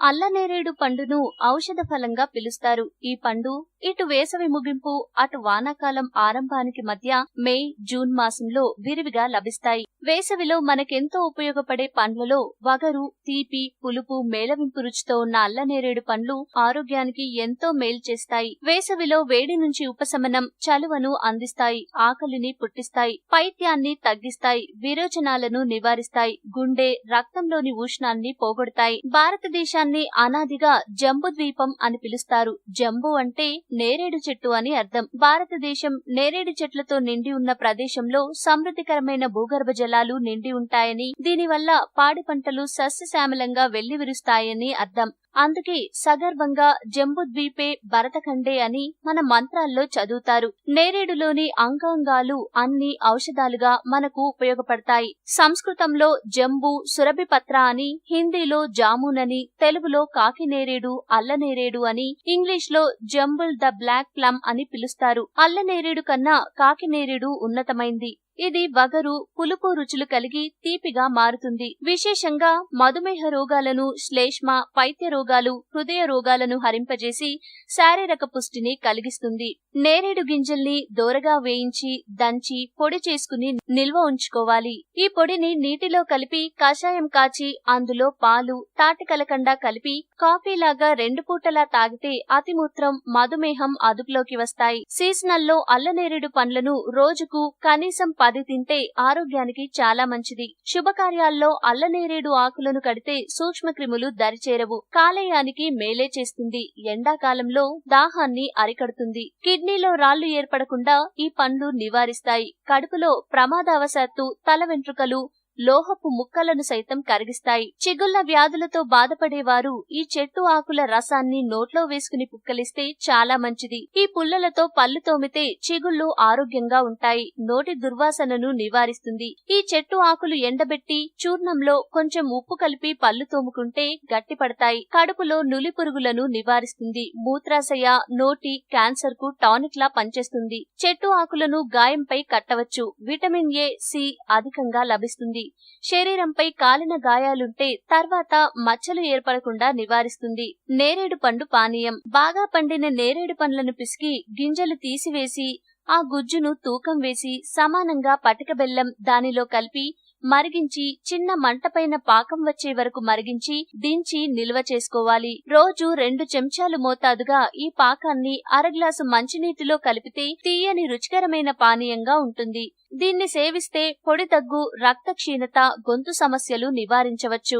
అల్లనేరేడు పండును ఔషధ ఫలంగా పిలుస్తారు. ఈ పండు ఇటు వేసవి ముగింపు అటు వానాకాలం ఆరంభానికి మధ్య మే, జూన్ మాసంలో విరివిగా లభిస్తాయి. వేసవిలో మనకెంతో ఉపయోగపడే పండ్లలో వగరు, తీపి, పులుపు, మేళవింపు రుచితో ఉన్న అల్లనేరేడు పండ్లు ఆరోగ్యానికి ఎంతో మేలు చేస్తాయి. వేసవిలో వేడి నుంచి ఉపశమనం, చలువను అందిస్తాయి, ఆకలిని పుట్టిస్తాయి, పైత్యాన్ని తగ్గిస్తాయి, విరోచనాలను నివారిస్తాయి, గుండె, రక్తంలోని ఉష్ణాన్ని పోగొడతాయి. భారతదేశాన్ని అనాదిగా జంబుద్వీపం అని పిలుస్తారు. జంబు అంటే నేరేడు చెట్టు అని అర్థం. భారతదేశం నేరేడు చెట్లతో నిండి ఉన్న ప్రదేశంలో సమృద్ధికరమైన భూగర్భ జలాలు నిండి ఉంటాయని, దీనివల్ల పాడి పంటలు సస్యశ్యామలంగా వెల్లివిరుస్తాయని అర్థం. అందుకే సగర్వంగా జంబుద్వీపే భరతఖండే అని మన మంత్రాల్లో చదువుతారు. నేరేడులోని అంగాంగాలు అన్ని ఔషధాలుగా మనకు ఉపయోగపడతాయి. సంస్కృతంలో జంబు, సురభిపత్ర అని, హిందీలో జామున్ అని, తెలుగులో కాకినేరేడు, అల్లనేరేడు అని, ఇంగ్లీష్ లో జంబుల్ ద బ్లాక్ ప్లమ్ అని పిలుస్తారు. అల్లనేరేడు కన్నా కాకినేరేడు ఉన్నతమైంది. ఇది వగరు, పులుపు రుచులు కలిగి తీపిగా మారుతుంది. విశేషంగా మధుమేహ రోగాలను, శ్లేష్మ, పైత్య రోగాలు, హృదయ రోగాలను హరింపజేసి శారీరక పుష్టిని కలిగిస్తుంది. నేరేడు గింజల్ని దోరగా వేయించి, దంచి, పొడి చేసుకుని నిల్వ ఉంచుకోవాలి. ఈ పొడిని నీటిలో కలిపి కషాయం కాచి అందులో పాలు, తాటి కలకండ కలిపి కాఫీలాగా 2 పూటలా తాగితే అతిమూత్రం, మధుమేహం అదుపులోకి వస్తాయి. సీజనల్లో అల్లనేరేడు పండ్లను రోజుకు కనీసం 10 తింటే ఆరోగ్యానికి చాలా మంచిది. శుభకార్యాల్లో అల్లనేరేడు ఆకులను కడితే సూక్ష్మక్రిములు దరిచేరవు, కాలేయానికి మేలే చేస్తుంది. ఎండాకాలంలో దాహాన్ని అరికడుతుంది. కిడ్నీలో రాళ్లు ఏర్పడకుండా ఈ పండ్లు నివారిస్తాయి. కడుపులో ప్రమాదవశాత్తు తల వెంట్రుకలు, లోహపు ముక్కలను సైతం కరిగిస్తాయి. చిగుళ్ల వ్యాధులతో బాధపడేవారు ఈ చెట్టు ఆకుల రసాన్ని నోట్లో వేసుకుని పుక్కలిస్తే చాలా మంచిది. ఈ పుల్లలతో పళ్ళు తోమితే చిగుళ్లు ఆరోగ్యంగా ఉంటాయి. నోటి దుర్వాసనను నివారిస్తుంది. ఈ చెట్టు ఆకులు ఎండబెట్టి చూర్ణంలో కొంచెం ఉప్పు కలిపి పళ్ళు తోముకుంటే గట్టిపడతాయి. కడుపులో నులి పురుగులను నివారిస్తుంది. మూత్రాశయ, నోటి క్యాన్సర్ కు టానిక్ లా పనిచేస్తుంది. చెట్టు ఆకులను గాయంపై కట్టవచ్చు. విటమిన్ ఏ, సి అధికంగా లభిస్తుంది. శరీరంపై కాలిన గాయాలుంటే తర్వాత మచ్చలు ఏర్పడకుండా నివారిస్తుంది. నేరేడు పండు పానీయం. బాగా పండిన నేరేడు పండ్లను పిసికి గింజలు తీసివేసి ఆ గుజ్జును తూకం వేసి సమానంగా పటిక బెల్లం దానిలో కలిపి మరిగించి చిన్న మంటపైన పాకం వచ్చే వరకు మరిగించి దించి నిల్వ చేసుకోవాలి. రోజు 2 చెంచాలు మోతాదుగా ఈ పాకాన్ని అరగ్లాసు మంచినీటిలో కలిపితే తీయని రుచికరమైన పానీయంగా ఉంటుంది. దీన్ని సేవిస్తే పొడి దగ్గు, రక్త క్షీణత, గొంతు సమస్యలు నివారించవచ్చు.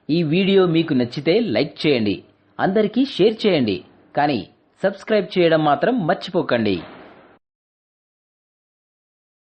ఈ వీడియో మీకు నచ్చితే లైక్ చేయండి, అందరికీ షేర్ చేయండి, కానీ సబ్స్క్రైబ్ చేయడం మాత్రం మర్చిపోకండి.